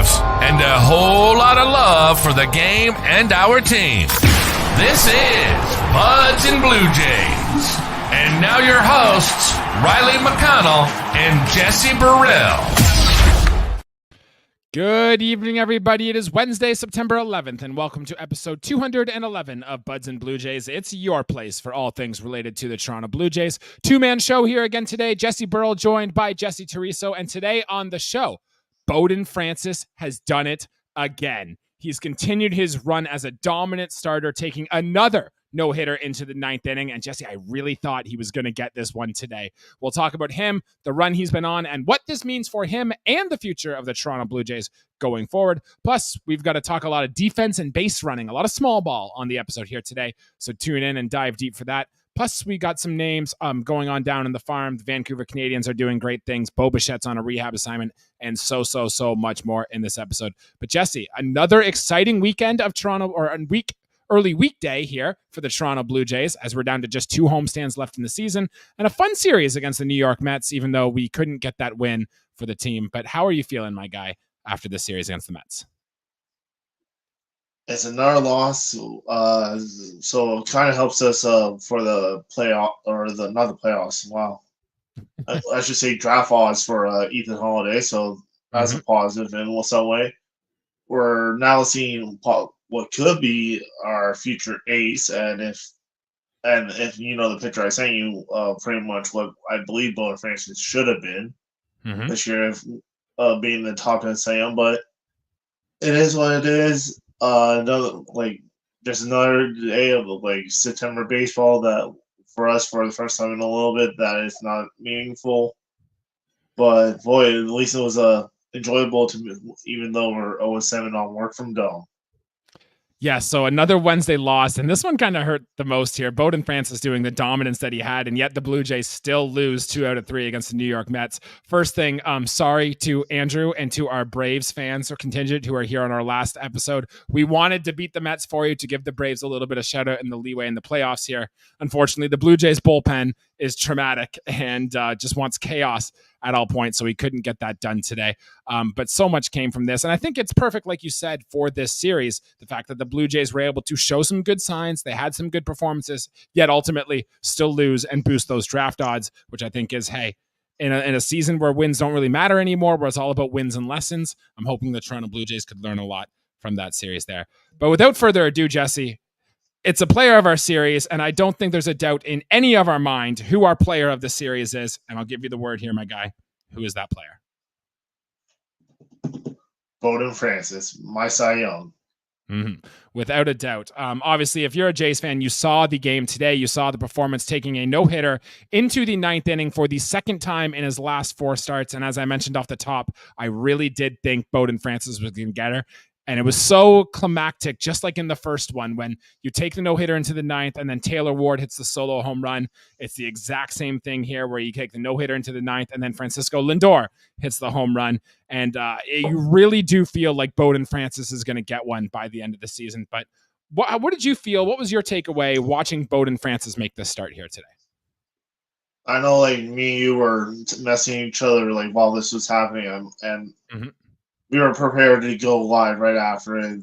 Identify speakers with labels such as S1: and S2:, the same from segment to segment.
S1: playoffs, and a whole lot of love for the game and our team. This is Buds and Blue Jays. And now your hosts, Riley McConnell and Jesse Burrell.
S2: Good evening, everybody. It is Wednesday, September 11th, and welcome to episode 211 of Buds and Blue Jays. It's your place for all things related to the Toronto Blue Jays. Two-man show here again today. Jesse Burrell joined by Jesse Turiso, and today on the show, Bowden Francis has done it again. He's continued his run as a dominant starter, taking another no-hitter into the ninth inning. And Jesse, I really thought he was going to get this one today. We'll talk about him, the run he's been on, and what this means for him and the future of the Toronto Blue Jays going forward. Plus, we've got to talk a lot of defense and base running, a lot of small ball on the episode here today. So tune in and dive deep for that. Plus, we got some names going on down in the farm. The Vancouver Canadians are doing great things. Bo Bichette's on a rehab assignment, and so much more in this episode. But Jesse, another exciting weekend of Toronto, or a early weekday here for the Toronto Blue Jays, as we're down to just 2 homestands left in the season, and a fun series against the New York Mets, even though we couldn't get that win for the team. But how are you feeling, my guy, after this series against the Mets?
S3: It's another loss, so it kind of helps us for the playoff, or not the playoffs. Wow, I should say draft odds for Ethan Holiday. So that's a positive in some way. We're now seeing what could be our future ace, and if you know the picture I sent you, pretty much what I believe Bowden Francis should have been this year, being the top 10 Cy, but it is what it is. Just another day of September baseball that for us, for the first time in a little bit, that is not meaningful. But boy, at least it was enjoyable to me, even though we're 0-7 on work from Dome.
S2: Yeah, so another Wednesday loss, and this one kind of hurt the most here. Bowden Francis doing the dominance that he had, and yet the Blue Jays still lose 2 out of 3 against the New York Mets. First thing, sorry to Andrew and to our Braves fans or contingent who are here on our last episode. We wanted to beat the Mets for you to give the Braves a little bit of shout out in the leeway in the playoffs here. Unfortunately, the Blue Jays bullpen is traumatic and just wants chaos at all points, so we couldn't get that done today. But so much came from this, and I think it's perfect, like you said, for this series. The fact that the Blue Jays were able to show some good signs, they had some good performances, yet ultimately still lose and boost those draft odds, which I think is, hey, in a season where wins don't really matter anymore, where it's all about wins and lessons, I'm hoping the Toronto Blue Jays could learn a lot from that series there. But without further ado, Jesse, it's a player of our series, and I don't think there's a doubt in any of our mind who our player of the series is. And I'll give you the word here, my guy. Who is that player?
S3: Bowden Francis, my Cy Young.
S2: Without a doubt. Obviously, if you're a Jays fan, you saw the game today. You saw the performance taking a no-hitter into the ninth inning for the second time in his last 4 starts. And as I mentioned off the top, I really did think Bowden Francis was going to get her. And it was so climactic, just like in the first one, when you take the no-hitter into the ninth and then Taylor Ward hits the solo home run. It's the exact same thing here where you take the no-hitter into the ninth and then Francisco Lindor hits the home run. And you really do feel like Bowden Francis is going to get one by the end of the season. But what did you feel? What was your takeaway watching Bowden Francis make this start here today?
S3: I know me and you were messing each other while this was happening, and we were prepared to go live right after it,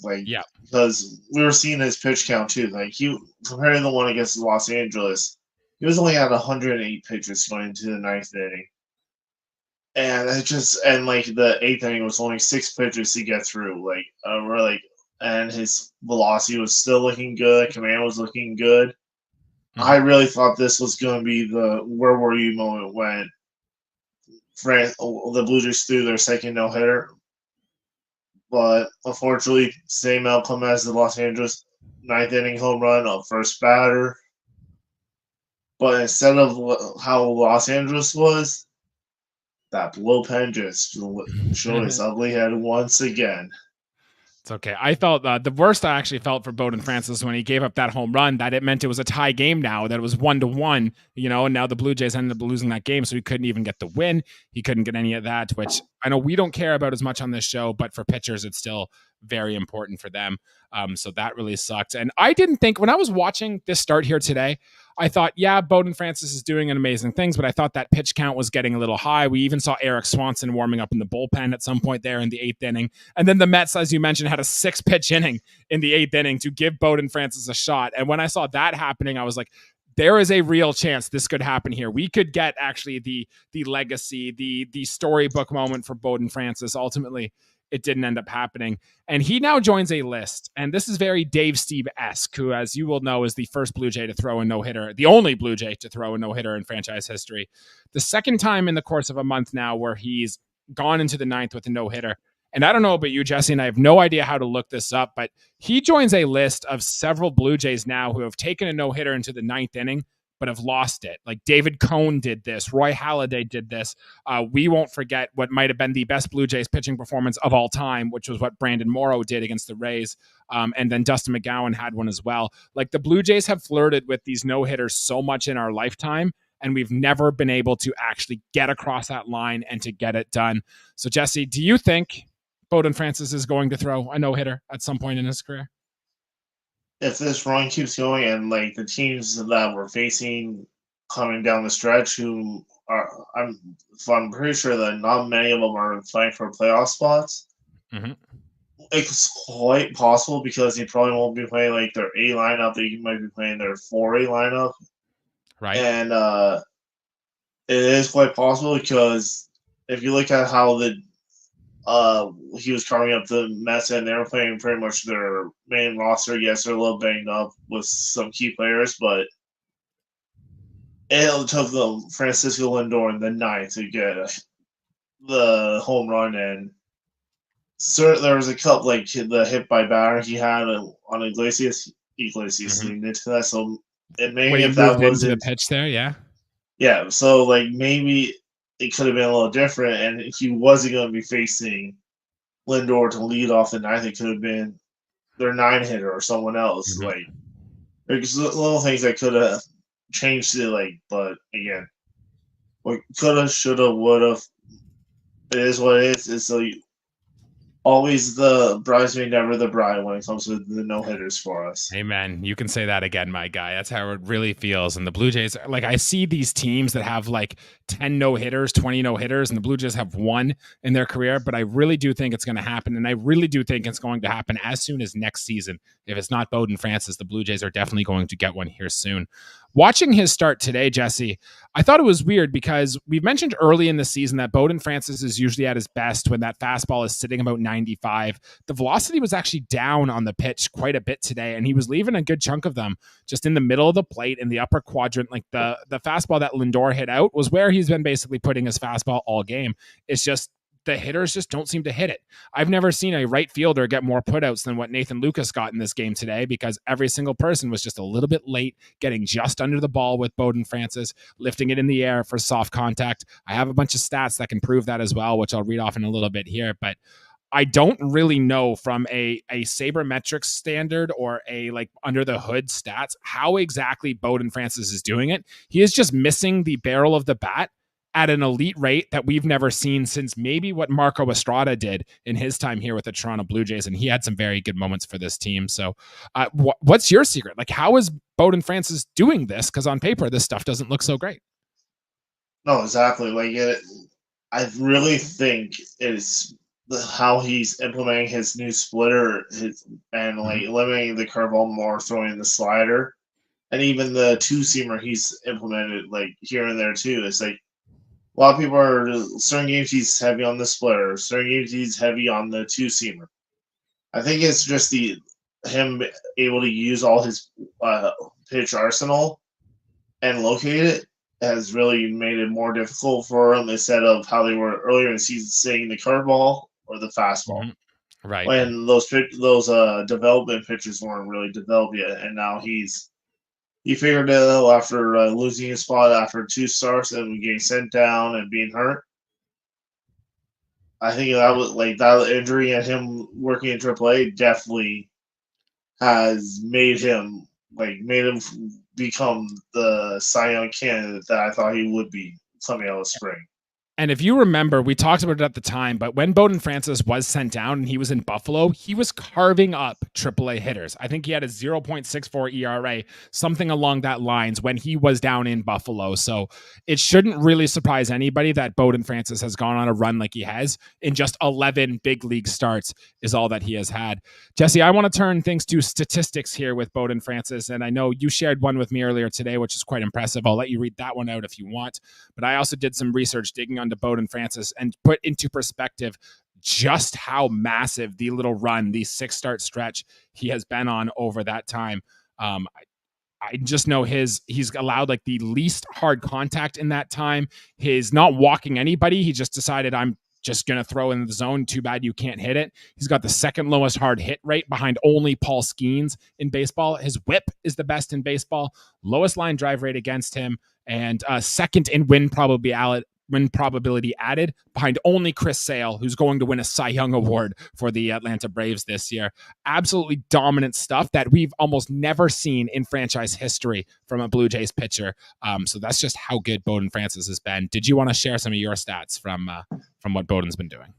S3: because we were seeing his pitch count too. He, compared to the one against Los Angeles, he was only at 108 pitches going into the ninth inning, and the 8th inning was only 6 pitches to get through. And his velocity was still looking good. Command was looking good. I really thought this was going to be the where were you moment when the Blue Jays threw their second no hitter. But unfortunately, same outcome as the Los Angeles 9th inning home run of first batter. But instead of how Los Angeles was, that bullpen just showed its ugly head once again.
S2: It's okay. I felt the worst I actually felt for Bowden Francis when he gave up that home run, that it meant it was a tie game now, that it was 1-1, and now the Blue Jays ended up losing that game, so he couldn't even get the win. He couldn't get any of that, which I know we don't care about as much on this show, but for pitchers, it's still very important for them. So that really sucked. And I didn't think, when I was watching this start here today, I thought, yeah, Bowden Francis is doing amazing things, but I thought that pitch count was getting a little high. We even saw Eric Swanson warming up in the bullpen at some point there in the 8th inning. And then the Mets, as you mentioned, had a 6-pitch inning in the 8th inning to give Bowden Francis a shot. And when I saw that happening, I was like, there is a real chance this could happen here. We could get actually the legacy, the storybook moment for Bowden Francis. Ultimately, it didn't end up happening. And he now joins a list. And this is very Dave Steve-esque, who, as you will know, is the first Blue Jay to throw a no-hitter, the only Blue Jay to throw a no-hitter in franchise history. The second time in the course of a month now where he's gone into the 9th with a no-hitter. And I don't know about you, Jesse, and I have no idea how to look this up, but he joins a list of several Blue Jays now who have taken a no-hitter into the 9th inning, but have lost it. Like David Cone did this. Roy Halladay did this. We won't forget what might have been the best Blue Jays pitching performance of all time, which was what Brandon Morrow did against the Rays. And then Dustin McGowan had one as well. Like the Blue Jays have flirted with these no-hitters so much in our lifetime, and we've never been able to actually get across that line and to get it done. So, Jesse, do you think Bowden Francis is going to throw a no-hitter at some point in his career?
S3: If this run keeps going and like the teams that we're facing coming down the stretch, who are I'm pretty sure that not many of them are fighting for playoff spots.
S2: Mm-hmm.
S3: It's quite possible because they probably won't be playing like their A lineup. They might be playing their 4A lineup,
S2: Right?
S3: And it is quite possible because if you look at how he was carving up the Mets, and they were playing pretty much their main roster. Yes, they're a little banged up with some key players, but it took them Francisco Lindor in the 9th to get the home run. And there was a couple, like the hit by batter he had on Iglesias leaned into that. So maybe if that wasn't
S2: the pitch there,
S3: yeah. So like maybe it could have been a little different, and he wasn't going to be facing Lindor to lead off the 9th. It could have been their 9-hitter or someone else.
S2: Mm-hmm.
S3: Like there's little things that could have changed it. Like, but again, what coulda, shoulda, woulda. It is what it is. It's like always the bridesmaid, never the bride when it comes to the no-hitters for us.
S2: Amen. You can say that again, my guy. That's how it really feels. And the Blue Jays, like I see these teams that have like 10 no-hitters, 20 no-hitters, and the Blue Jays have 1 in their career. But I really do think it's going to happen. And I really do think it's going to happen as soon as next season. If it's not Bowden Francis, the Blue Jays are definitely going to get one here soon. Watching his start today, Jesse, I thought it was weird because we've mentioned early in the season that Bowden Francis is usually at his best when that fastball is sitting about 95. The velocity was actually down on the pitch quite a bit today, and he was leaving a good chunk of them just in the middle of the plate in the upper quadrant. Like the fastball that Lindor hit out was where he's been basically putting his fastball all game. It's just the hitters just don't seem to hit it. I've never seen a right fielder get more putouts than what Nathan Lucas got in this game today, because every single person was just a little bit late, getting just under the ball with Bowden Francis, lifting it in the air for soft contact. I have a bunch of stats that can prove that as well, which I'll read off in a little bit here, but I don't really know from a sabermetrics standard or a like under the hood stats how exactly Bowden Francis is doing it. He is just missing the barrel of the bat at an elite rate that we've never seen since maybe what Marco Estrada did in his time here with the Toronto Blue Jays. And he had some very good moments for this team. So what's your secret? Like, how is Bowden Francis doing this? Because on paper, this stuff doesn't look so great.
S3: No, exactly. Like I really think it's how he's implementing his new splitter and like limiting the curveball more, throwing the slider, and even the 2-seamer he's implemented like here and there too. It's like, a lot of people are certain games he's heavy on the splitter, certain games he's heavy on the 2-seamer. I think it's just him able to use all his pitch arsenal and locate it has really made it more difficult for him instead of how they were earlier in the season, saying the curveball or the fastball.
S2: Mm-hmm. Right.
S3: When those development pitches weren't really developed yet, and now he figured it out after losing his spot after 2 starts and getting sent down and being hurt. I think that was like that injury and him working in AAA definitely has made him become the Cy Young candidate that I thought he would be coming out of spring.
S2: And if you remember, we talked about it at the time, but when Bowden Francis was sent down and he was in Buffalo, he was carving up AAA hitters. I think he had a 0.64 ERA, something along that lines when he was down in Buffalo. So it shouldn't really surprise anybody that Bowden Francis has gone on a run like he has in just 11 big league starts is all that he has had. Jesse, I want to turn things to statistics here with Bowden Francis. And I know you shared one with me earlier today, which is quite impressive. I'll let you read that one out if you want. But I also did some research digging onto Bowden Francis and put into perspective just how massive the little run, the 6-start stretch he has been on over that time. I just know he's allowed like the least hard contact in that time. He's not walking anybody. He just decided, I'm just going to throw in the zone. Too bad you can't hit it. He's got the second lowest hard hit rate behind only Paul Skeens in baseball. His whip is the best in baseball, lowest line drive rate against him, and second in win probability added behind only Chris Sale, who's going to win a Cy Young Award for the Atlanta Braves this year. Absolutely dominant stuff that we've almost never seen in franchise history from a Blue Jays pitcher. So that's just how good Bowden Francis has been. Did you want to share some of your stats from what Bowden's been doing?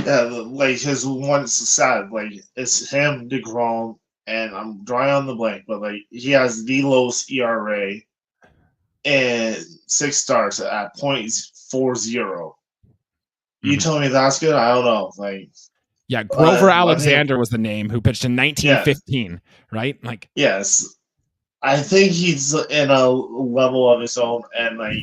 S3: Yeah, like his one stat, like it's him, DeGrom, and I'm drawing on the blank, but like he has the lowest ERA and 6 starts at 0.40. You tell me that's good? I don't know. Like,
S2: yeah, Grover Alexander was the name, who pitched in 1915, right? Like,
S3: yes, I think he's in a level of his own, and like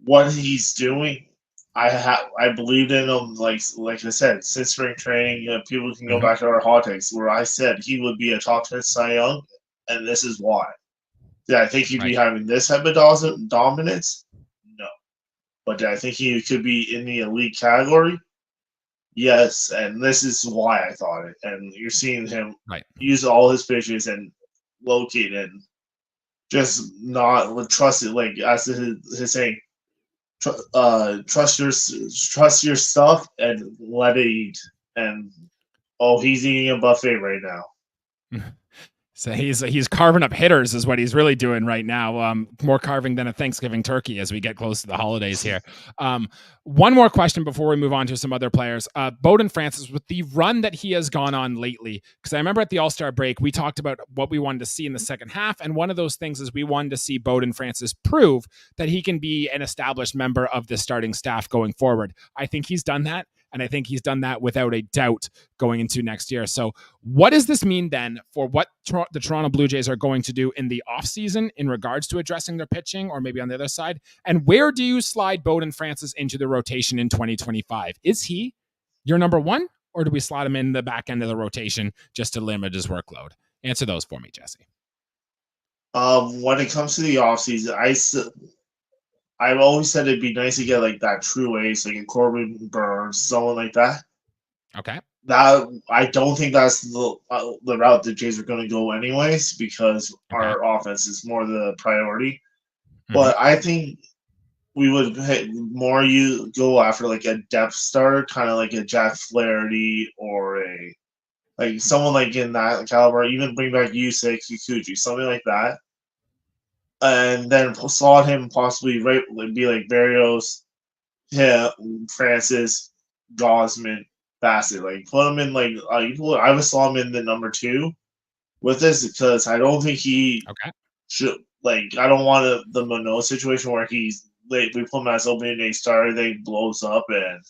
S3: what he's doing, I believed in him. Like I said, since spring training, people can go back to our hot takes where I said he would be a top 10 Cy Young, and this is why. Did I think he'd be having this type of dominance? No. But did I think he could be in the elite category? Yes, and this is why I thought it. And you're seeing him use all his pitches and locate and just not trust it. Like as his saying, trust your stuff and let it eat. And he's eating a buffet right now.
S2: So he's carving up hitters is what he's really doing right now. More carving than a Thanksgiving turkey as we get close to the holidays here. One more question before we move on to some other players. Bowden Francis, with the run that he has gone on lately, because I remember at the All-Star break, we talked about what we wanted to see in the second half. And one of those things is we wanted to see Bowden Francis prove that he can be an established member of the starting staff going forward. I think he's done that. And I think he's done that without a doubt going into next year. So what does this mean then for what the Toronto Blue Jays are going to do in the offseason in regards to addressing their pitching, or maybe on the other side? And where do you slide Bowden Francis into the rotation in 2025? Is he your number one, or do we slot him in the back end of the rotation just to limit his workload? Answer those for me, Jesse.
S3: When it comes to the offseason, I've always said it'd be nice to get like that true ace, like a Corbin Burns, someone like that.
S2: Okay.
S3: That I don't think that's the route the Jays are going to go anyways, because our offense is more the priority. But I think we would more go after like a depth starter, kind of like a Jack Flaherty or like someone like in that caliber. Even bring back Yusei Kikuchi, something like that. And then slot him possibly be like Barrios, Francis, Gosman, Bassett. Like put him in like I would slot him in the number 2 with this, because I don't think he should. Like I don't want the Manoah situation where we put him as opening day starter, then he blows up and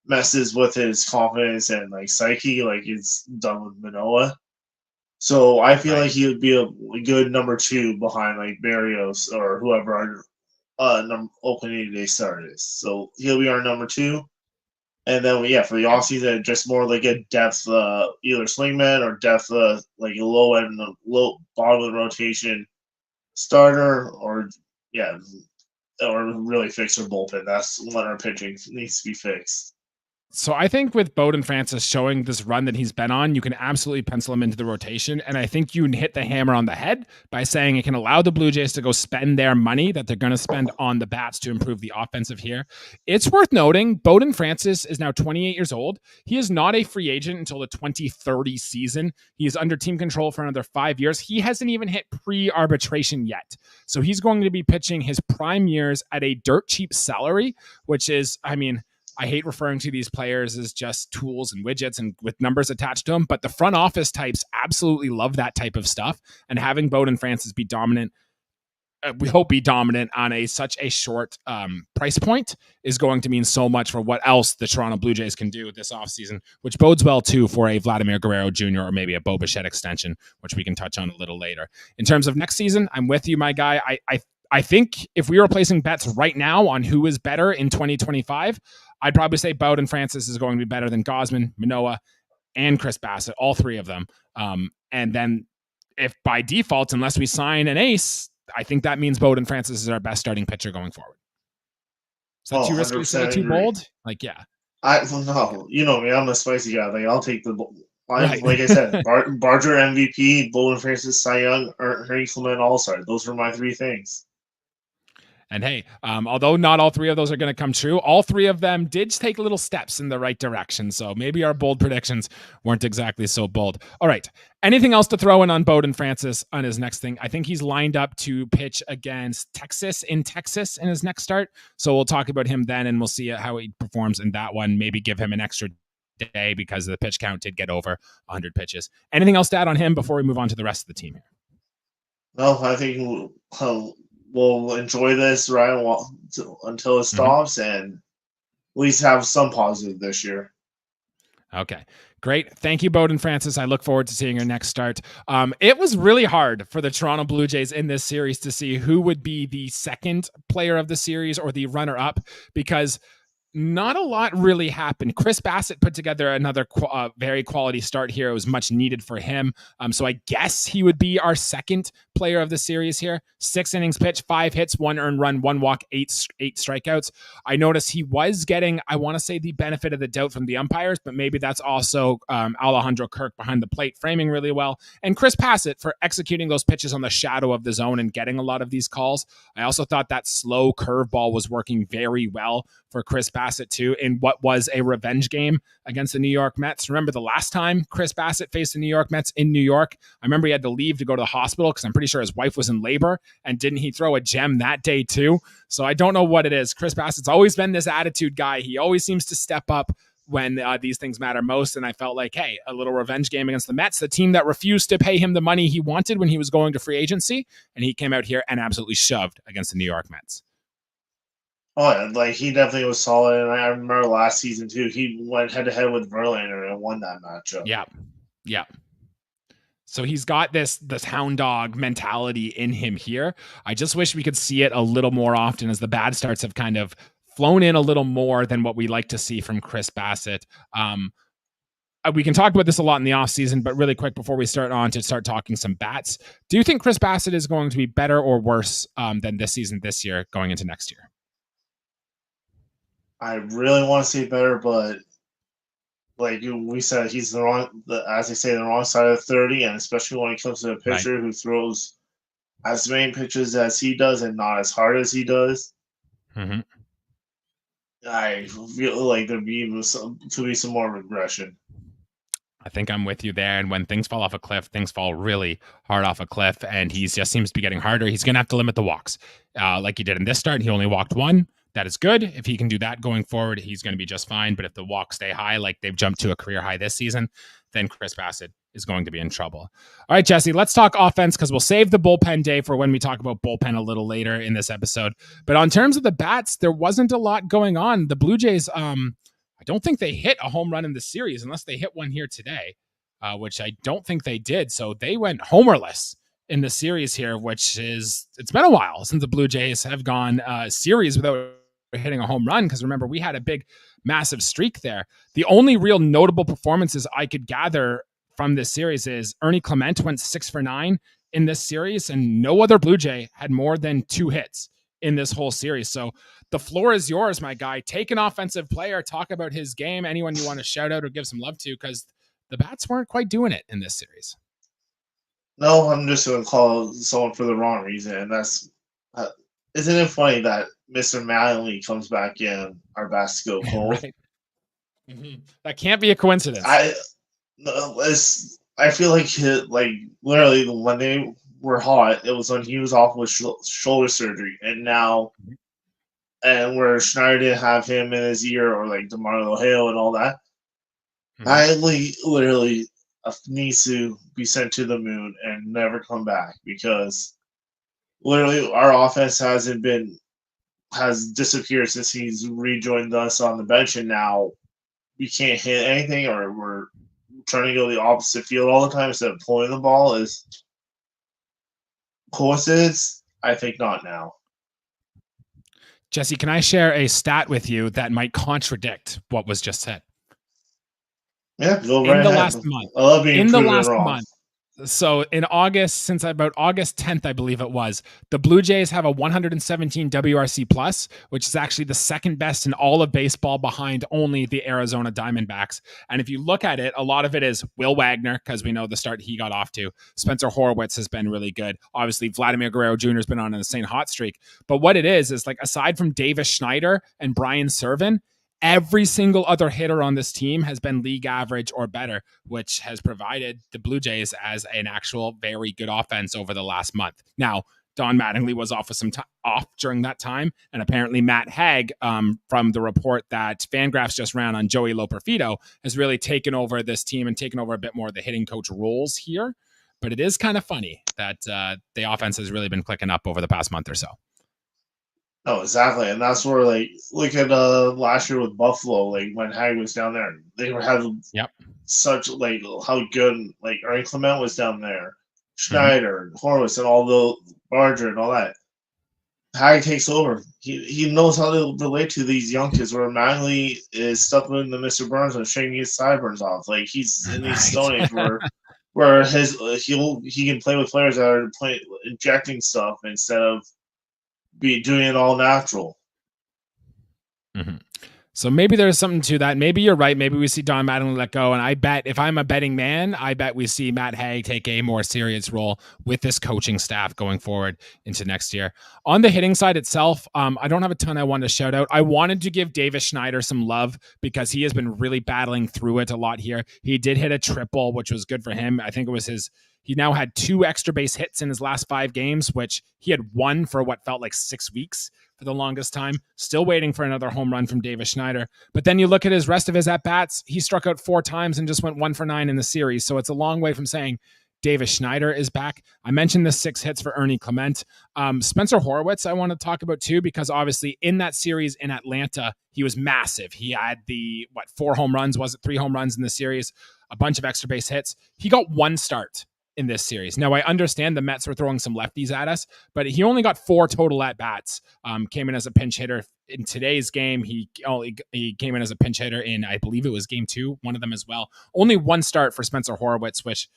S3: messes with his confidence and like psyche, like it's done with Manoah. So I feel like he would be a good number 2 behind like Barrios or whoever our opening day starter is. So he'll be our number 2. And then for the offseason, just more like a depth, either swingman or depth, like a low bottom of the rotation starter, or really fix our bullpen. That's when our pitching needs to be fixed.
S2: So I think with Bowden Francis showing this run that he's been on, you can absolutely pencil him into the rotation. And I think you hit the hammer on the head by saying it can allow the Blue Jays to go spend their money that they're going to spend on the bats to improve the offensive here. It's worth noting, Bowden Francis is now 28 years old. He is not a free agent until the 2030 season. He is under team control for another 5 years. He hasn't even hit pre-arbitration yet. So he's going to be pitching his prime years at a dirt cheap salary, which is, I hate referring to these players as just tools and widgets and with numbers attached to them, but the front office types absolutely love that type of stuff. And having Bowden Francis be dominant, we hope be dominant on such a short price point is going to mean so much for what else the Toronto Blue Jays can do this offseason, which bodes well too for a Vladimir Guerrero Jr. or maybe a Bo Bichette extension, which we can touch on a little later. In terms of next season, I'm with you, my guy. I think if we were placing bets right now on who is better in 2025, I'd probably say Bowden Francis is going to be better than Gausman, Manoah, and Chris Bassett, all three of them. And then if by default, unless we sign an ace, I think that means Bowden Francis is our best starting pitcher going forward. Is that too risky? Is that too bold? Yeah.
S3: No, you know me, I'm a spicy guy. I'll take the right. Like I said, Barger MVP, Bowden Francis, Cy Young, Ernie Clement All-Star. Those were my three things.
S2: And hey, although not all three of those are going to come true, all three of them did take little steps in the right direction. So maybe our bold predictions weren't exactly so bold. All right. Anything else to throw in on Bowden Francis on his next thing? I think he's lined up to pitch against Texas in his next start. So we'll talk about him then, and we'll see how he performs in that one. Maybe give him an extra day because the pitch count did get over 100 pitches. Anything else to add on him before we move on to the rest of the team here?
S3: No, I think we'll enjoy this right until it stops and at least have some positive this year.
S2: Okay, great. Thank you, Bowden Francis. I look forward to seeing your next start. It was really hard for the Toronto Blue Jays in this series to see who would be the second player of the series or the runner-up because not a lot really happened. Chris Bassett put together another very quality start here. It was much needed for him. So I guess he would be our second player of the series here. 6 innings pitched, 5 hits, 1 earned run, 1 walk, 8 strikeouts. I noticed he was getting, I want to say, the benefit of the doubt from the umpires, but maybe that's also Alejandro Kirk behind the plate framing really well. And Chris Bassett for executing those pitches on the shadow of the zone and getting a lot of these calls. I also thought that slow curveball was working very well for Chris Bassett too in what was a revenge game against the New York Mets. Remember the last time Chris Bassett faced the New York Mets in New York? I remember he had to leave to go to the hospital because I'm pretty sure his wife was in labor, and didn't he throw a gem that day too? So I don't know what it is. Chris Bassett's always been this attitude guy. He always seems to step up when these things matter most, and I felt like, hey, a little revenge game against the Mets, the team that refused to pay him the money he wanted when he was going to free agency, and he came out here and absolutely shoved against the New York Mets.
S3: Oh, yeah, he definitely was solid. And I remember last season, too, he went head-to-head with Verlander and won that matchup.
S2: Yeah. So he's got this hound dog mentality in him here. I just wish we could see it a little more often as the bad starts have kind of flown in a little more than what we like to see from Chris Bassett. We can talk about this a lot in the offseason, but really quick before we start talking some bats, do you think Chris Bassett is going to be better or worse than this year going into next year?
S3: I really want to see better, but like we said, he's the wrong side of 30, and especially when it comes to a pitcher who throws as many pitches as he does and not as hard as he does.
S2: Mm-hmm.
S3: I feel like there'd be some more regression.
S2: I think I'm with you there. And when things fall off a cliff, things fall really hard off a cliff, and he just seems to be getting harder. He's going to have to limit the walks like he did in this start. He only walked 1. That is good. If he can do that going forward, he's going to be just fine. But if the walks stay high, like they've jumped to a career high this season, then Chris Bassett is going to be in trouble. All right, Jesse, let's talk offense because we'll save the bullpen day for when we talk about bullpen a little later in this episode. But on terms of the bats, there wasn't a lot going on. The Blue Jays, I don't think they hit a home run in the series unless they hit one here today, which I don't think they did. So they went homerless in the series here, which is, it's been a while since the Blue Jays have gone series without hitting a home run, because remember, we had a big massive streak there. The only real notable performances I could gather from this series is Ernie Clement went 6 for 9 in this series, and no other Blue Jay had more than 2 hits in this whole series. So the floor is yours, my guy. Take an offensive player, talk about his game, anyone you want to shout out or give some love to, because the Bats weren't quite doing it in this series.
S3: No, I'm just going to call someone for the wrong reason, and that's isn't it funny that Mr. Mattingly comes back in, our bats go cold?
S2: Right. Mm-hmm. That can't be a coincidence.
S3: I feel like literally when they were hot, it was when he was off with shoulder surgery, and now, and where Schneider didn't have him in his ear, or like DeMarlo Hale and all that. I literally needs to be sent to the moon and never come back, because literally our offense has disappeared since he's rejoined us on the bench, and now we can't hit anything, or we're trying to go the opposite field all the time instead of pulling the ball. Is coincidence? I think not now.
S2: Jesse, can I share a stat with you that might contradict what was just said?
S3: Yeah, go right
S2: in the
S3: ahead.
S2: last month.
S3: I love being
S2: in the
S3: proven
S2: last
S3: wrong.
S2: month. So in August, since about August 10th, I believe it was, the Blue Jays have a 117 WRC plus, which is actually the second best in all of baseball, behind only the Arizona Diamondbacks. And if you look at it, a lot of it is Will Wagner, because we know the start he got off to. Spencer Horwitz has been really good. Obviously, Vladimir Guerrero Jr. has been on an insane hot streak. But what it is like, aside from Davis Schneider and Brian Serven, every single other hitter on this team has been league average or better, which has provided the Blue Jays as an actual very good offense over the last month. Now, Don Mattingly was off with off during that time, and apparently Matt Haig, from the report that Fangraphs just ran on Joey Loperfido, has really taken over this team and taken over a bit more of the hitting coach roles here. But it is kind of funny that the offense has really been clicking up over the past month or so.
S3: No, exactly, and that's where, like, look at last year with Buffalo, like when Haig was down there, they were having such, like, how good, like Ernie Clement was down there, Schneider, Horwitz, and all the Barger and all that. Haig takes over. He knows how to relate to these young kids, where Mattingly is stuck in the Mr. Burns and shaking his sideburns off. Like, he's in these Stone Age where he can play with players that are injecting stuff instead of doing it all natural.
S2: So maybe there's something to that. Maybe you're right. Maybe we see Don Mattingly let go. And I bet, if I'm a betting man, I bet we see Matt Haig take a more serious role with this coaching staff going forward into next year. On the hitting side itself, I don't have a ton I want to shout out. I wanted to give Davis Schneider some love because he has been really battling through it a lot here. He did hit a triple, which was good for him. I think it was he now had 2 extra base hits in his last 5 games, which he had one for what felt like 6 weeks for the longest time. Still waiting for another home run from Davis Schneider. But then you look at his rest of his at-bats, he struck out 4 times and just went 1 for 9 in the series. So it's a long way from saying Davis Schneider is back. I mentioned the 6 hits for Ernie Clement. Spencer Horwitz I want to talk about too, because obviously in that series in Atlanta, he was massive. He had 4 home runs? Was it 3 home runs in the series? A bunch of extra base hits. He got 1 start in this series. Now, I understand the Mets were throwing some lefties at us, but he only got 4 total at-bats. Came in as a pinch hitter in today's game. He came in as a pinch hitter in, I believe it was game 2, one of them as well. Only 1 start for Spencer Horwitz, which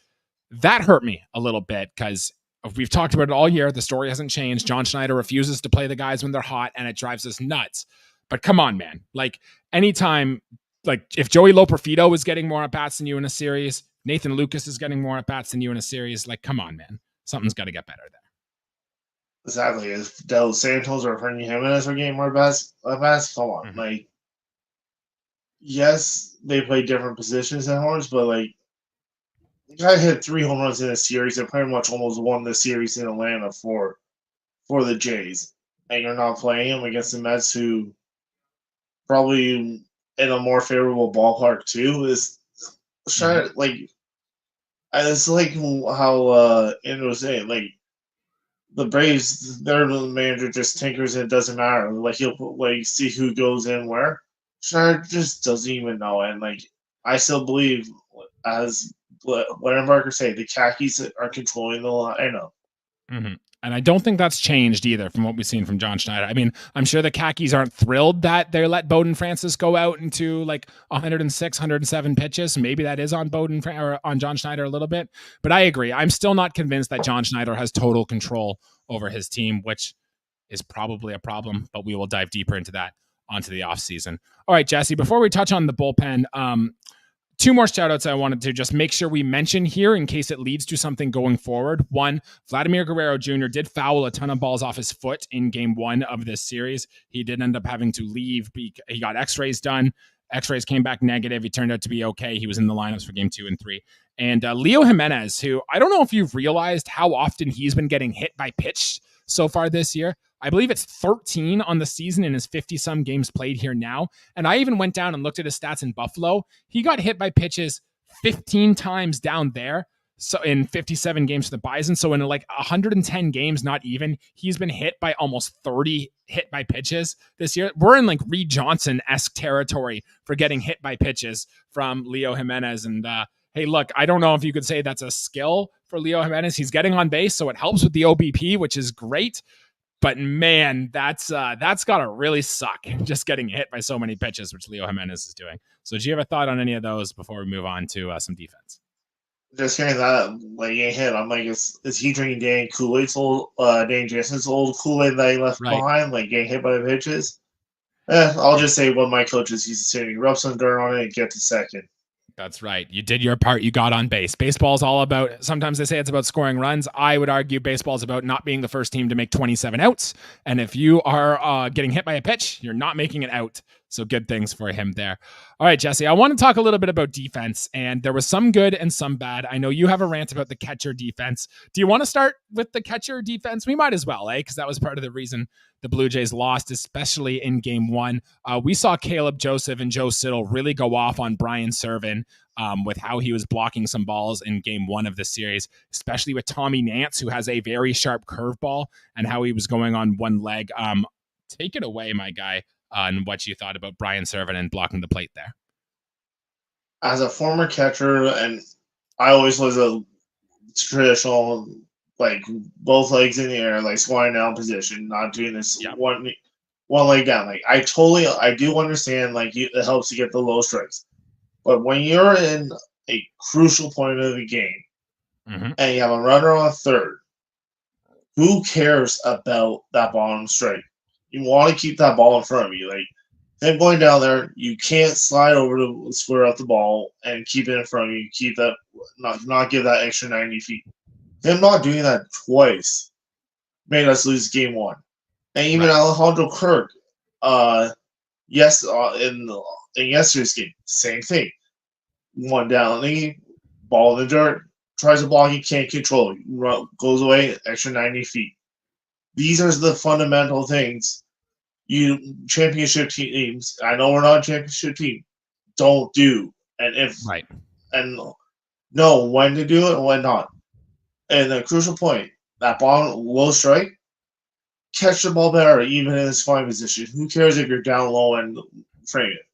S2: that hurt me a little bit because we've talked about it all year. The story hasn't changed. John Schneider refuses to play the guys when they're hot, and it drives us nuts. But come on, man. Like, anytime, like, if Joey Loperfido is getting more at-bats than you in a series, Nathan Lucas is getting more at-bats than you in a series, like, come on, man. Something's got to get better there.
S3: Exactly. If Del Santos or Fernie Jimenez are getting more at-bats, come on. Like, yes, they play different positions than Horns, but, like, the guy hit 3 home runs in a series and pretty much almost won the series in Atlanta for the Jays. And you're not playing him against the Mets, who probably in a more favorable ballpark too, is trying to, like, it's like how Andrew was saying, like, the Braves, their manager just tinkers and it doesn't matter. Like, he'll see who goes in where. Schneider just doesn't even know. And, like, I still believe, as Larry Barker say, the khakis are controlling the lineup.
S2: And I don't think that's changed either from what we've seen from John Schneider. I mean, I'm sure the khakis aren't thrilled that they let Bowden Francis go out into like 106, 107 pitches. Maybe that is on on John Schneider a little bit. But I agree. I'm still not convinced that John Schneider has total control over his team, which is probably a problem, but we will dive deeper into that onto the offseason. All right, Jesse, before we touch on the bullpen, two more shout outs I wanted to just make sure we mention here in case it leads to something going forward. One, Vladimir Guerrero Jr. did foul a ton of balls off his foot in game 1 of this series. He did end up having to leave. He got x-rays done. X-rays came back negative. He turned out to be okay. He was in the lineups for game 2 and 3. And Leo Jimenez, who I don't know if you've realized how often he's been getting hit by pitch so far this year. I believe it's 13 on the season in his 50-some games played here now. And I even went down and looked at his stats in Buffalo. He got hit by pitches 15 times down there. So in 57 games for the Bison. So in like 110 games, not even, he's been hit by almost 30 hit by pitches this year. We're in like Reed Johnson-esque territory for getting hit by pitches from Leo Jimenez. And hey, look, I don't know if you could say that's a skill for Leo Jimenez. He's getting on base, so it helps with the OBP, which is great. But man, that's got to really suck, just getting hit by so many pitches, which Leo Jimenez is doing. So do you have a thought on any of those before we move on to some defense?
S3: Just hearing that, like, getting hit, I'm like, is he drinking Dan Kool-Aid's old, Dan Jansen's old Kool-Aid that he left behind, like getting hit by the pitches? I'll just say one of my coaches used to say, rub some dirt on it and get to second.
S2: That's right. You did your part. You got on base. Baseball's all about, sometimes they say it's about scoring runs. I would argue baseball's about not being the first team to make 27 outs. And if you are getting hit by a pitch, you're not making it out. So good things for him there. All right, Jesse, I want to talk a little bit about defense, and there was some good and some bad. I know you have a rant about the catcher defense. Do you want to start with the catcher defense? We might as well, because that was part of the reason the Blue Jays lost, especially in game 1. We saw Caleb Joseph and Joe Siddall really go off on Brian Serven with how he was blocking some balls in game 1 of the series, especially with Tommy Nance, who has a very sharp curveball, and how he was going on one leg. Take it away, my guy, on what you thought about Brian Serven and blocking the plate there.
S3: As a former catcher, and I always was a traditional, like, both legs in the air, like squatting down position, not doing this one leg down. Like, I do understand, like, it helps to get the low strikes. But when you're in a crucial point of the game, and you have a runner on third, who cares about that bottom strike? You want to keep that ball in front of you. Like, him going down there, you can't slide over to square out the ball and keep it in front of you. Keep that, not give that extra 90 feet. Him not doing that twice made us lose game 1. And even Alejandro Kirk, in yesterday's game, same thing. One down, ball in the dirt, tries to block, he can't control it. Goes away, extra 90 feet. These are the fundamental things championship teams, I know we're not a championship team, don't do. And know when to do it and when not. And the crucial point, that ball low strike, catch the ball better even in this fine position. Who cares if you're down low and frame it?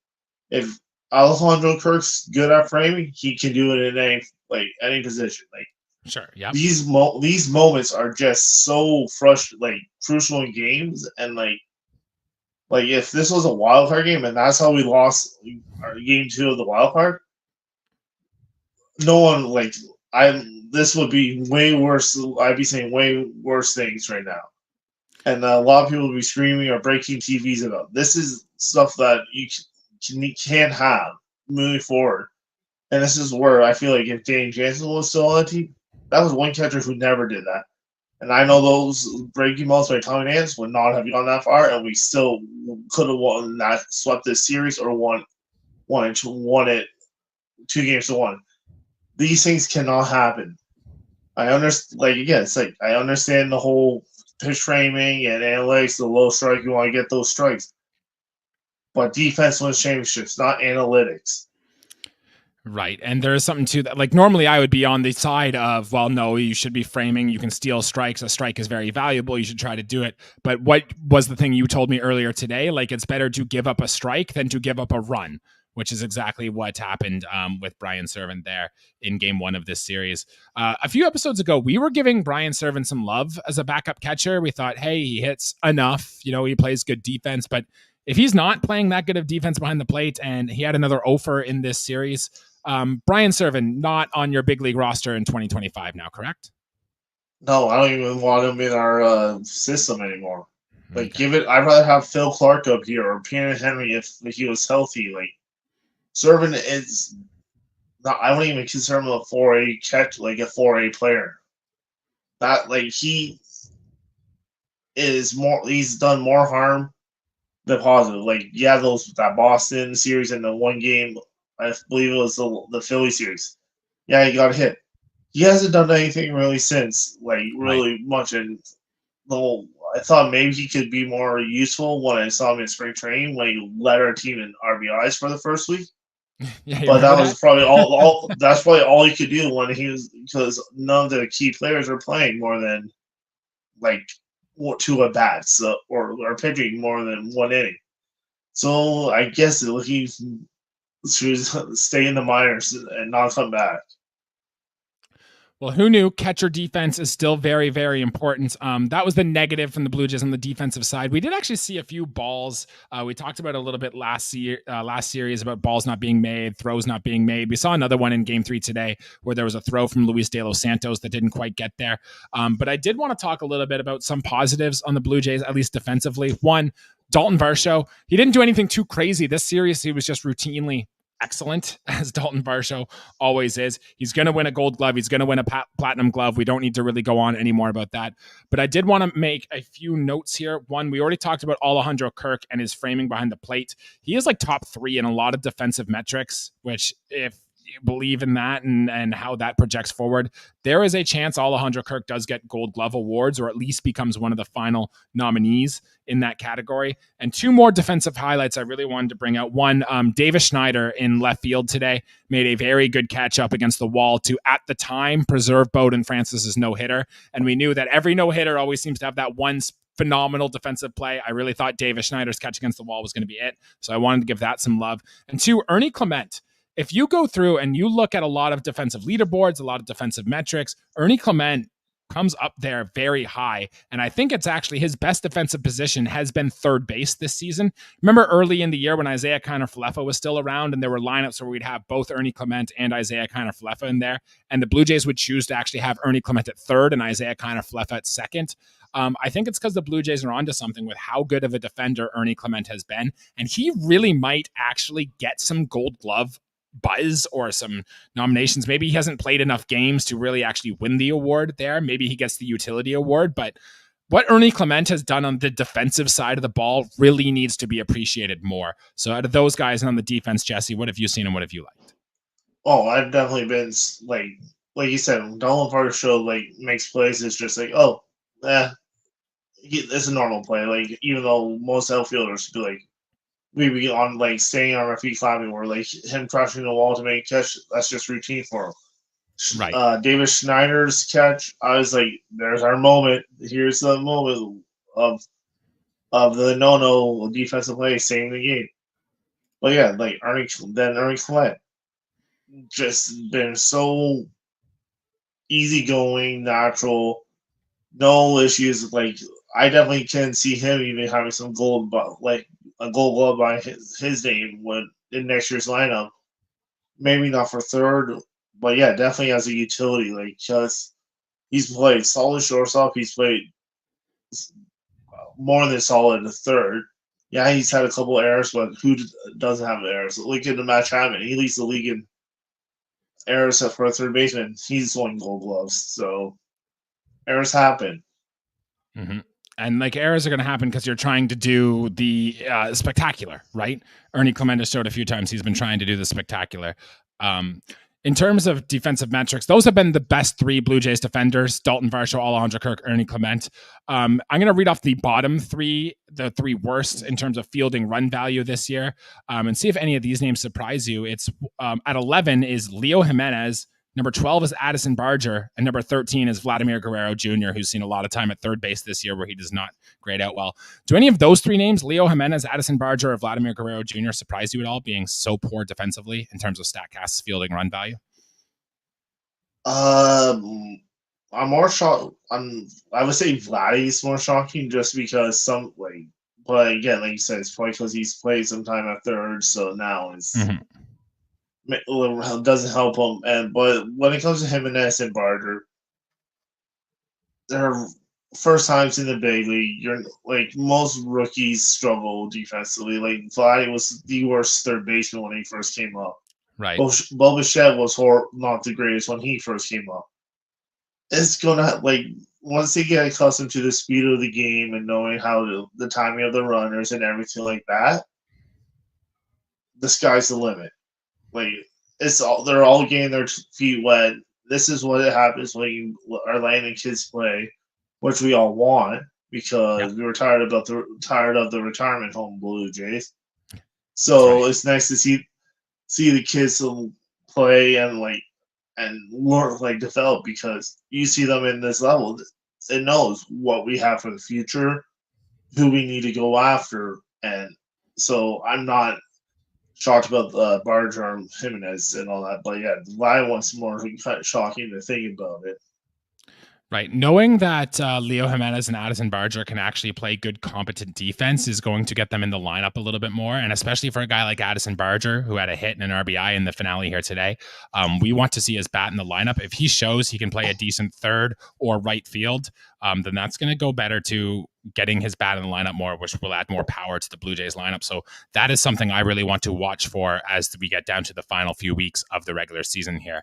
S3: If Alejandro Kirk's good at framing, he can do it in any position. Like,
S2: sure, yeah.
S3: These moments are just so crucial in games, and like if this was a wild card game and that's how we lost our game 2 of the wild card, no one this would be way worse. I'd be saying way worse things right now, and a lot of people would be screaming or breaking TVs about. This is stuff that you can't have moving forward, and this is where I feel like if Danny Jansen was still on the team, that was one catcher who never did that. And I know those breaking balls by Tommy Nance would not have gone that far, and we still could have won that, swept this series, or won it 2 games to 1. These things cannot happen. I understand. I understand the whole pitch framing and analytics, the low strike. You want to get those strikes, but defense wins championships, not analytics.
S2: Right. And there's something to that. Like, normally I would be on the side of, well, no, you should be framing. You can steal strikes. A strike is very valuable. You should try to do it. But what was the thing you told me earlier today? Like, it's better to give up a strike than to give up a run, which is exactly what happened with Brian Serven there in game 1 of this series. A few episodes ago, we were giving Brian Serven some love as a backup catcher. We thought, hey, he hits enough. He plays good defense. But if he's not playing that good of defense behind the plate, and he had another offer in this series, Brian Serven not on your big league roster in 2025 now, correct?
S3: No, I don't even want him in our system anymore. Like,
S2: Okay.
S3: I'd rather have Phil Clark up here or Pierre Henry if he was healthy. Like, Serven is not. I wouldn't even consider him a 4A catch, like a 4A player. That like he is more. He's done more harm than positive. Like, yeah, that Boston series and the one game, I believe it was the Philly series. Yeah, he got hit. He hasn't done anything really since, like
S2: Right.
S3: really much. And I thought maybe he could be more useful when I saw him in spring training when he led our team in RBIs for the first week.
S2: Yeah, you
S3: But that
S2: remember
S3: was
S2: that?
S3: probably all. That's probably all he could do when he was, because none of the key players are playing more than like two at bats, or pitching more than one inning. So I guess he should stay in the minors and not come back.
S2: Well, who knew? Catcher defense is still very, very important. That was the negative from the Blue Jays on the defensive side. We did actually see a few balls. We talked about a little bit last series about balls not being made, throws not being made. We saw another one in Game 3 today where there was a throw from Luis De Los Santos that didn't quite get there. But I did want to talk a little bit about some positives on the Blue Jays, at least defensively. One, Dalton Varsho. He didn't do anything too crazy this series. He was just routinely excellent, as Dalton Varsho always is. He's going to win a Gold Glove. He's going to win a Platinum Glove. We don't need to really go on anymore about that. But I did want to make a few notes here. One, we already talked about Alejandro Kirk and his framing behind the plate. He is like top 3 in a lot of defensive metrics, which if you believe in that and how that projects forward, there is a chance Alejandro Kirk does get Gold Glove awards, or at least becomes one of the final nominees in that category. And 2 more defensive highlights I really wanted to bring out. One, Davis Schneider in left field today made a very good catch up against the wall to, at the time, preserve Bowden Francis's no-hitter. And we knew that every no-hitter always seems to have that one phenomenal defensive play. I really thought Davis Schneider's catch against the wall was going to be it. So I wanted to give that some love. And 2, Ernie Clement. If you go through and you look at a lot of defensive leaderboards, a lot of defensive metrics, Ernie Clement comes up there very high. And I think it's actually his best defensive position has been third base this season. Remember early in the year when Isaiah Kiner-Falefa was still around and there were lineups where we'd have both Ernie Clement and Isaiah Kiner-Falefa in there, and the Blue Jays would choose to actually have Ernie Clement at third and Isaiah Kiner-Falefa at second. I think it's because the Blue Jays are onto something with how good of a defender Ernie Clement has been. And he really might actually get some Gold Glove buzz or some nominations. Maybe he hasn't played enough games to really actually win the award there. Maybe he gets the utility award, but what Ernie Clement has done on the defensive side of the ball really needs to be appreciated more. So out of those guys on the defense, Jesse, what have you seen and what have you liked?
S3: Oh, I've definitely been like you said, Dalton Varsho like makes plays. It's just like, oh, it's a normal play. Like, even though most outfielders be like, we be on like staying on our feet clapping, or like him crashing the wall to make a catch. That's just routine for him.
S2: Right.
S3: David Schneider's catch, I was like, there's our moment. Here's the moment of the no defensive play saving the game. But yeah, like Ernie Clement just been so easygoing, natural, no issues. Like, I definitely can see him even having some gold, but like a Gold Glove by his name when in next year's lineup. Maybe not for third, but yeah, definitely as a utility. Like, because he's played solid shortstop, he's played more than solid in third. Yeah, he's had a couple errors, but who doesn't have errors? Look at the match Chapman. He leads the league in errors for a third baseman. He's won Gold Gloves, so errors happen.
S2: Mm-hmm. And like errors are going to happen because you're trying to do the spectacular, right? Ernie Clement has showed a few times he's been trying to do the spectacular. In terms of defensive metrics, those have been the best 3 Blue Jays defenders: Dalton Varsho, Alejandro Kirk, Ernie Clement. I'm going to read off the bottom 3, the 3 worst in terms of fielding run value this year, and see if any of these names surprise you. It's at 11 is Leo Jimenez. Number 12 is Addison Barger, and number 13 is Vladimir Guerrero Jr., who's seen a lot of time at third base this year where he does not grade out well. Do any of those 3 names, Leo Jimenez, Addison Barger, or Vladimir Guerrero Jr., surprise you at all, being so poor defensively in terms of StatCast's fielding run value?
S3: I'm more shocked. I would say Vladdy's more shocking just because but again, like you said, it's probably because he's played some time at third, so now it's. Mm-hmm. Doesn't help him, but when it comes to Jimenez and Barger, they're first times in the big league. You're like most rookies struggle defensively. Like Vladdy was the worst third baseman when he first came up.
S2: Right.
S3: Bo Bichette was not the greatest when he first came up. It's gonna like once they get accustomed to the speed of the game and knowing how the timing of the runners and everything like that, the sky's the limit. Like they're all getting their feet wet. This is what happens when you are letting kids play, which we all want because we were tired of the retirement home Blue Jays. So it's nice to see the kids play and work, develop, because you see them in this level. It knows what we have for the future, who we need to go after, and so I'm not shocked about Barger and Jimenez and all that. But yeah, why once more kind of shocking to think about it.
S2: Right. Knowing that Leo Jimenez and Addison Barger can actually play good, competent defense is going to get them in the lineup a little bit more. And especially for a guy like Addison Barger, who had a hit and an RBI in the finale here today, we want to see his bat in the lineup. If he shows he can play a decent third or right field, then that's going to go better to getting his bat in the lineup more, which will add more power to the Blue Jays lineup. So that is something I really want to watch for as we get down to the final few weeks of the regular season here.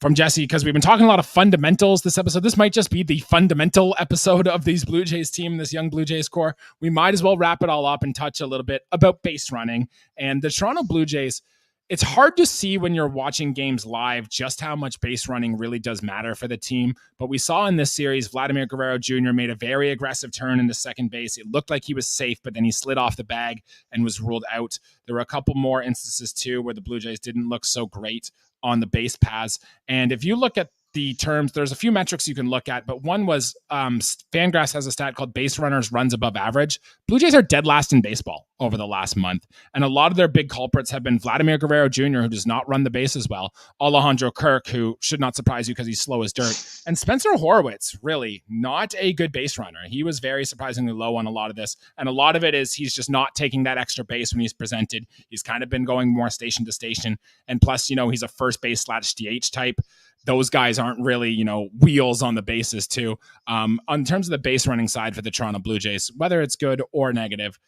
S2: From Jesse, because we've been talking a lot of fundamentals this episode. This might just be the fundamental episode of these Blue Jays team, this young Blue Jays core. We might as well wrap it all up and touch a little bit about base running. And the Toronto Blue Jays, it's hard to see when you're watching games live just how much base running really does matter for the team. But we saw in this series, Vladimir Guerrero Jr. made a very aggressive turn into second base. It looked like he was safe, but then he slid off the bag and was ruled out. There were a couple more instances too where the Blue Jays didn't look so great on the base paths. And if you look at the terms, there's a few metrics you can look at, but one was Fangraphs has a stat called base runners runs above average. Blue Jays are dead last in baseball over the last month. And a lot of their big culprits have been Vladimir Guerrero Jr., who does not run the bases well, Alejandro Kirk, who should not surprise you because he's slow as dirt, and Spencer Horwitz, really not a good base runner. He was very surprisingly low on a lot of this. And a lot of it is he's just not taking that extra base when he's presented. He's kind of been going more station to station. And plus, he's a first base / DH type. Those guys aren't really, wheels on the bases too. On terms of the base running side for the Toronto Blue Jays, whether it's good or negative,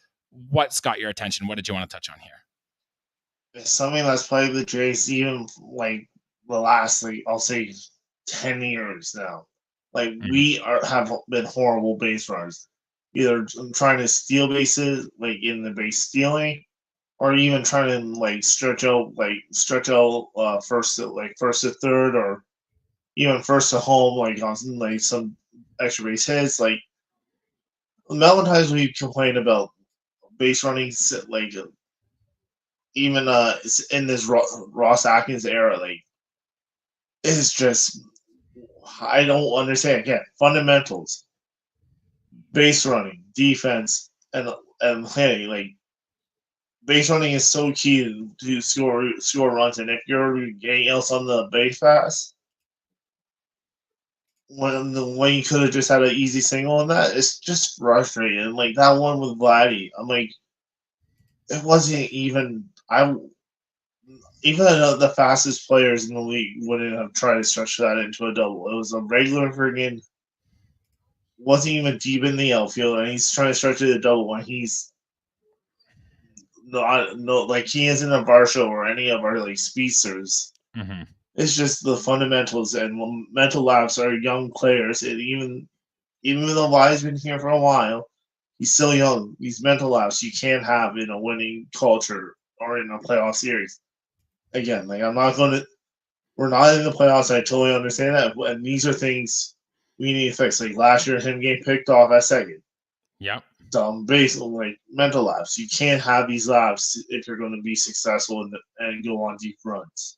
S2: what's got your attention? What did you want to touch on here?
S3: Something that's played the Jays even the last, I'll say 10 years now. We have been horrible base runners, either trying to steal bases, in the base stealing, or even trying to stretch out first to third, or even first to home, on some extra base hits. The amount of times we complain about base running, even in this Ross Atkins era, it's just, I don't understand. Again, fundamentals, base running, defense, and hitting. Base running is so key to score runs, and if you're getting else on the base pass, when you could have just had an easy single on that, it's just frustrating. And that one with Vladdy, I'm it wasn't even the fastest players in the league wouldn't have tried to stretch that into a double. It was a regular friggin', wasn't even deep in the outfield, and he's trying to stretch it to a double when he's he isn't a Varsho or any of our speedsters.
S2: Mm-hmm.
S3: It's just the fundamentals and mental lapse are young players. And even though Vladdy's been here for a while, he's still young. These mental lapse you can't have in a winning culture or in a playoff series. Again, we're not in the playoffs. I totally understand that, and these are things we need to fix. Last year, him getting picked off at second.
S2: Yep.
S3: Dumb basically mental lapse. You can't have these lapses if you're going to be successful and go on deep runs.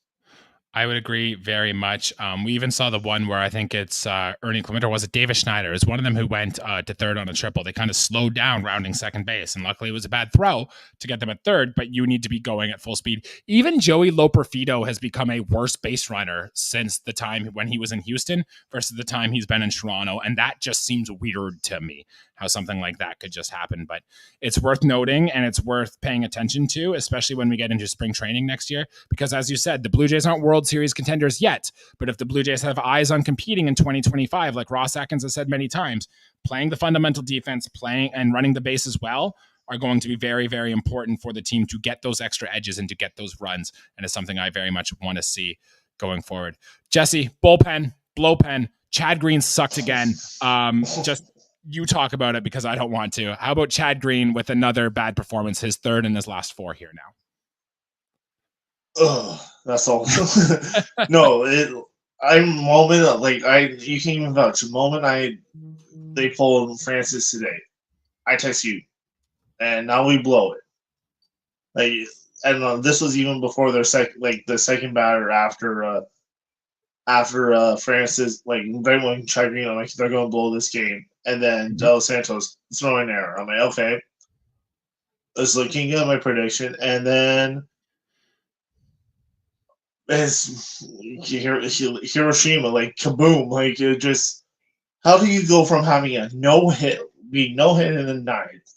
S2: I would agree very much. We even saw the one where I think it's Ernie Clement, or was it Davis Schneider? Is one of them who went to third on a triple. They kind of slowed down rounding second base, and luckily it was a bad throw to get them at third, but you need to be going at full speed. Even Joey Loperfido has become a worse base runner since the time when he was in Houston versus the time he's been in Toronto, and that just seems weird to me, how something like that could just happen. But it's worth noting, and it's worth paying attention to, especially when we get into spring training next year, because as you said, the Blue Jays aren't world World Series contenders yet. But if the Blue Jays have eyes on competing in 2025, like Ross Atkins has said many times, playing the fundamental defense, playing and running the bases well are going to be very, very important for the team to get those extra edges and to get those runs. And it's something I very much want to see going forward. Jesse, bullpen, blowpen, Chad Green sucked again. Just you talk about it because I don't want to. How about Chad Green with another bad performance, his third in his last 4 here now?
S3: Oh, that's all. No, you can even vouch. The moment they pulled Francis today, I text you, and now we blow it. Like, I don't know. This was even before the second batter after Francis, like right when Chad Green, I'm like, they're going to blow this game, and then Del Santos throwing error. I'm like, okay, it's looking good, my prediction, and then it's Hiroshima, like kaboom, like it just. How do you go from having a no hit in the ninth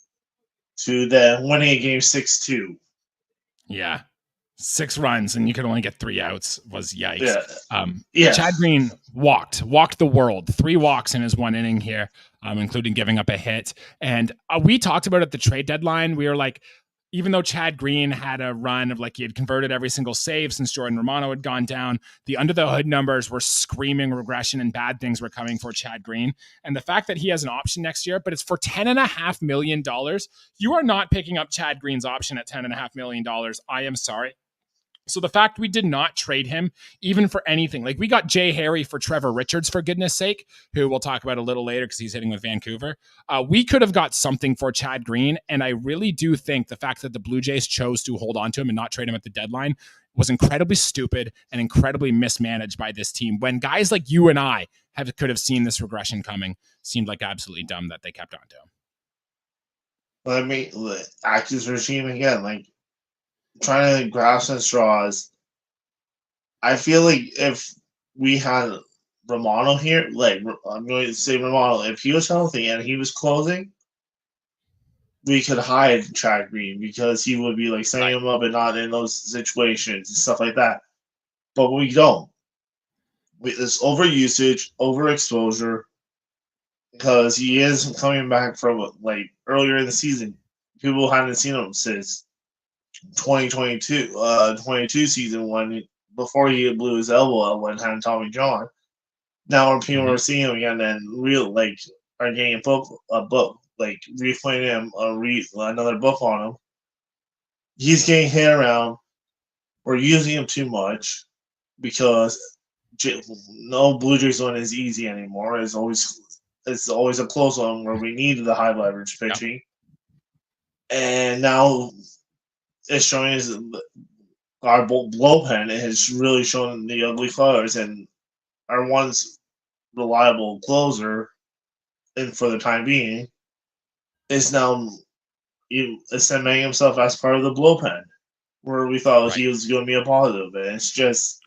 S3: to then winning a game 6-2?
S2: Yeah. 6 runs and you could only get 3 outs was yikes.
S3: Yeah.
S2: Chad Green walked the world. 3 walks in his 1 inning here, including giving up a hit. And we talked about at the trade deadline. We were like, even though Chad Green had a run of like he had converted every single save since Jordan Romano had gone down, the under the hood numbers were screaming regression and bad things were coming for Chad Green. And the fact that he has an option next year, but it's for $10.5 million, you are not picking up Chad Green's option at $10.5 million. I am sorry. So the fact we did not trade him even for anything, like we got Jay Harry for Trevor Richards, for goodness sake, who we'll talk about a little later because he's hitting with Vancouver. We could have got something for Chad Green. And I really do think the fact that the Blue Jays chose to hold on to him and not trade him at the deadline was incredibly stupid and incredibly mismanaged by this team. When guys like you and I could have seen this regression coming, seemed like absolutely dumb that they kept on to him.
S3: Let me Atkins regime again, like, trying to grasp at straws. I feel like if we had Romano here, like I'm going to say Romano, if he was healthy and he was closing, we could hide Chad Green because he would be like setting him up and not in those situations and stuff like that. But we don't. It's overusage, overexposure, because he is coming back from like earlier in the season. People hadn't seen him since 2022 season when before he blew his elbow out when had Tommy John. Now people are seeing him again and are getting a book like replaying him another book on him. He's getting hit around. We're using him too much because no Blue Jays one is easy anymore. It's always a close one where we need the high leverage pitching, and now it's showing us our bullpen has really shown the ugly colors, and our once reliable closer, and for the time being, is now cementing himself as part of the bullpen, where we thought he was going to be a positive, and it's just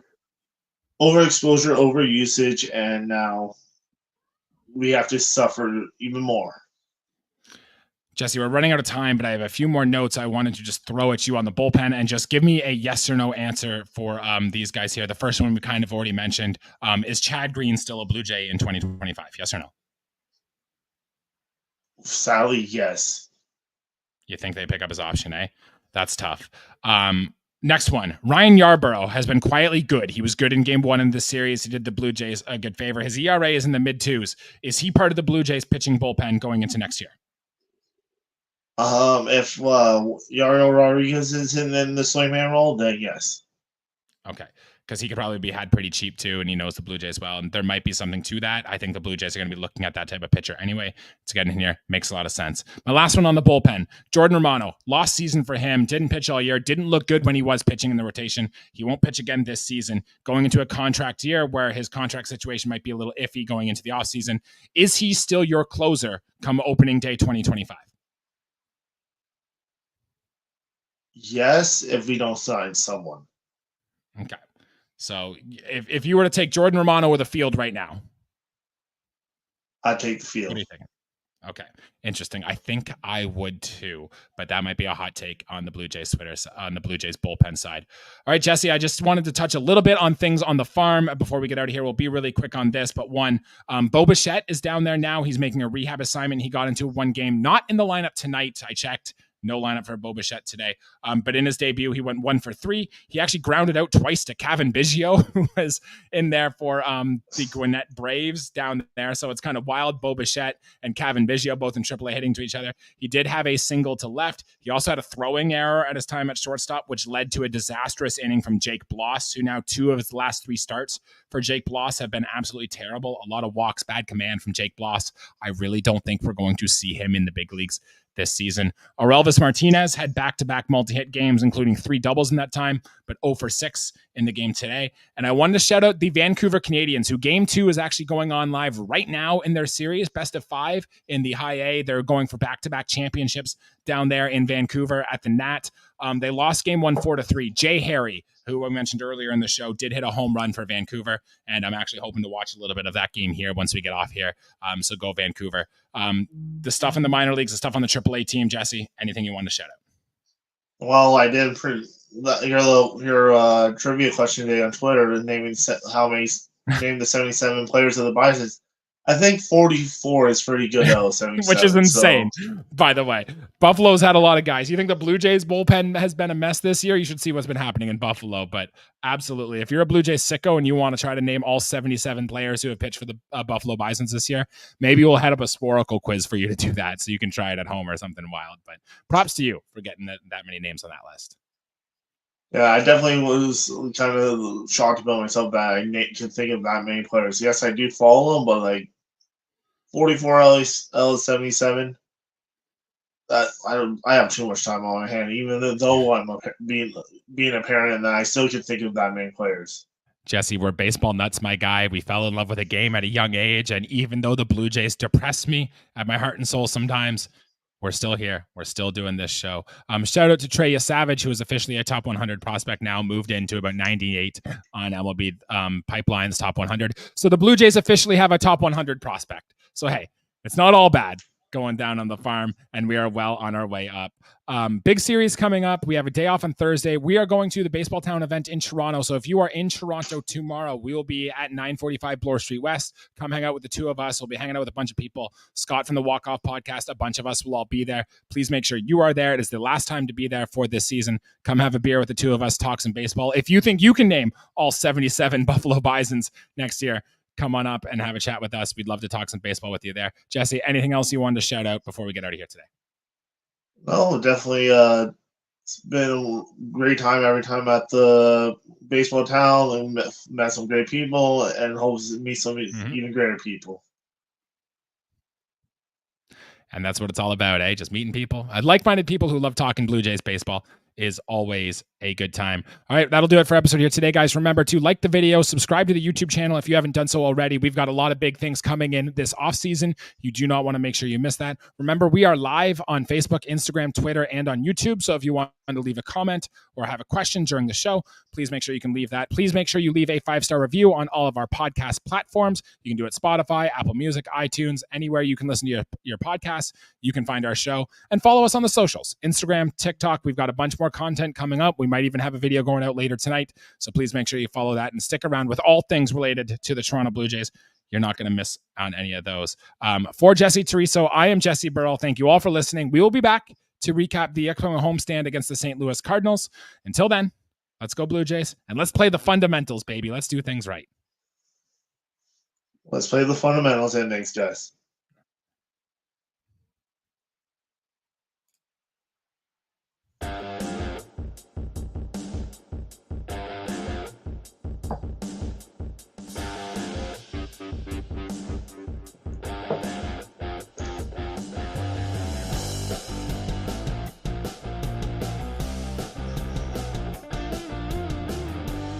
S3: overexposure, overusage, and now we have to suffer even more.
S2: Jesse, we're running out of time, but I have a few more notes I wanted to just throw at you on the bullpen and just give me a yes or no answer for these guys here. The first one we kind of already mentioned. Is Chad Green still a Blue Jay in 2025? Yes or no?
S3: Sadly, yes.
S2: You think they pick up his option, eh? That's tough. Next one. Ryan Yarborough has been quietly good. He was good in game 1 in this series. He did the Blue Jays a good favor. His ERA is in the mid-2s. Is he part of the Blue Jays pitching bullpen going into next year?
S3: If Yaro Rodriguez is in the swingman role, then yes.
S2: Okay, because he could probably be had pretty cheap too, and he knows the Blue Jays well, and there might be something to that. I think the Blue Jays are going to be looking at that type of pitcher anyway. To get in here makes a lot of sense. My last one on the bullpen, Jordan Romano. Lost season for him. Didn't pitch all year. Didn't look good when he was pitching in the rotation. He won't pitch again this season. Going into a contract year where his contract situation might be a little iffy going into the offseason. Is he still your closer come opening day 2025?
S3: Yes, if we don't sign someone.
S2: Okay. So if you were to take Jordan Romano with a field right now,
S3: I'd take the field.
S2: What are you thinking? Okay. Interesting. I think I would too, but that might be a hot take on the Blue Jays Twitter, on the Blue Jays bullpen side. All right, Jesse, I just wanted to touch a little bit on things on the farm before we get out of here. We'll be really quick on this, but one, Bo Bichette is down there now. He's making a rehab assignment. He got into one game, not in the lineup tonight. I checked. No lineup for Bo Bichette today. But in his debut, he went 1 for 3. He actually grounded out twice to Cavan Biggio, who was in there for the Gwinnett Braves down there. So it's kind of wild. Bo Bichette and Cavan Biggio both in AAA hitting to each other. He did have a single to left. He also had a throwing error at his time at shortstop, which led to a disastrous inning from Jake Bloss, who now 2 of his last 3 starts for Jake Bloss have been absolutely terrible. A lot of walks, bad command from Jake Bloss. I really don't think we're going to see him in the big leagues this season. Orelvis Martinez had back-to-back multi-hit games, including 3 doubles in that time, but 0 for 6 in the game today. And I wanted to shout out the Vancouver Canadians, who game 2 is actually going on live right now in their series, best of 5 in the high A. They're going for back-to-back championships down there in Vancouver at the Nat. They lost game 1 4-3. Jay Harry, who I mentioned earlier in the show, did hit a home run for Vancouver, and I'm actually hoping to watch a little bit of that game here once we get off here. So go Vancouver. The stuff in the minor leagues, the stuff on the AAA team, Jesse, anything you want to shout out?
S3: Well, I did your trivia question today on Twitter, naming how many name the 77 players of the Bisons. I think 44 is pretty good out of 77.
S2: Which is insane, by the way. Buffalo's had a lot of guys. You think the Blue Jays bullpen has been a mess this year? You should see what's been happening in Buffalo. But absolutely, if you're a Blue Jays sicko and you want to try to name all 77 players who have pitched for the Buffalo Bisons this year, maybe we'll head up a Sporkle quiz for you to do that so you can try it at home or something wild. But props to you for getting that many names on that list.
S3: Yeah, I definitely was kind of shocked about myself that I could think of that many players. Yes, I do follow them, but like 44 out of 77. That I have too much time on my hand. Even though I'm being a parent, and I still can think of that many players.
S2: Jesse, we're baseball nuts, my guy. We fell in love with a game at a young age, and even though the Blue Jays depress me at my heart and soul sometimes, we're still here. We're still doing this show. Shout out to Trey Savage, who is officially a top 100 prospect now, moved into about 98 on MLB Pipeline's top 100. So the Blue Jays officially have a top 100 prospect. So, hey, it's not all bad going down on the farm, and we are well on our way up. Big series coming up. We have a day off on Thursday. We are going to the Baseball Town event in Toronto. So if you are in Toronto tomorrow, we will be at 945 Bloor Street West. Come hang out with the 2 of us. We'll be hanging out with a bunch of people. Scott from the Walk Off podcast, a bunch of us will all be there. Please make sure you are there. It is the last time to be there for this season. Come have a beer with the 2 of us, talk some baseball. If you think you can name all 77 Buffalo Bisons next year, come on up and have a chat with us. We'd love to talk some baseball with you there. Jesse, anything else you wanted to shout out before we get out of here today?
S3: No, definitely. It's been a great time every time at the Baseball Town, and met some great people, and hope to meet some even greater people.
S2: And that's what it's all about, eh? Just meeting people. Like-minded people who love talking Blue Jays baseball is always a good time. All right, that'll do it for episode here today, guys. Remember to like the video, subscribe to the YouTube channel if you haven't done so already. We've got a lot of big things coming in this offseason. You do not want to make sure you miss that. Remember, we are live on Facebook, Instagram, Twitter, and on YouTube. So if you want to leave a comment or have a question during the show, please make sure you can leave that. Please make sure you leave a 5-star review on all of our podcast platforms. You can do it Spotify, Apple Music, iTunes, anywhere you can listen to your podcasts. You can find our show and follow us on the socials, Instagram, TikTok. We've got a bunch more content coming up. We might even have a video going out later tonight. So please make sure you follow that and stick around with all things related to the Toronto Blue Jays. You're not going to miss on any of those. For Jesse Turiso, I am Jesse Burrell. Thank you all for listening. We will be back to recap the upcoming homestand against the St. Louis Cardinals. Until then, let's go Blue Jays, and let's play the fundamentals, baby. Let's do things right.
S3: Let's play the fundamentals, and thanks, Jess.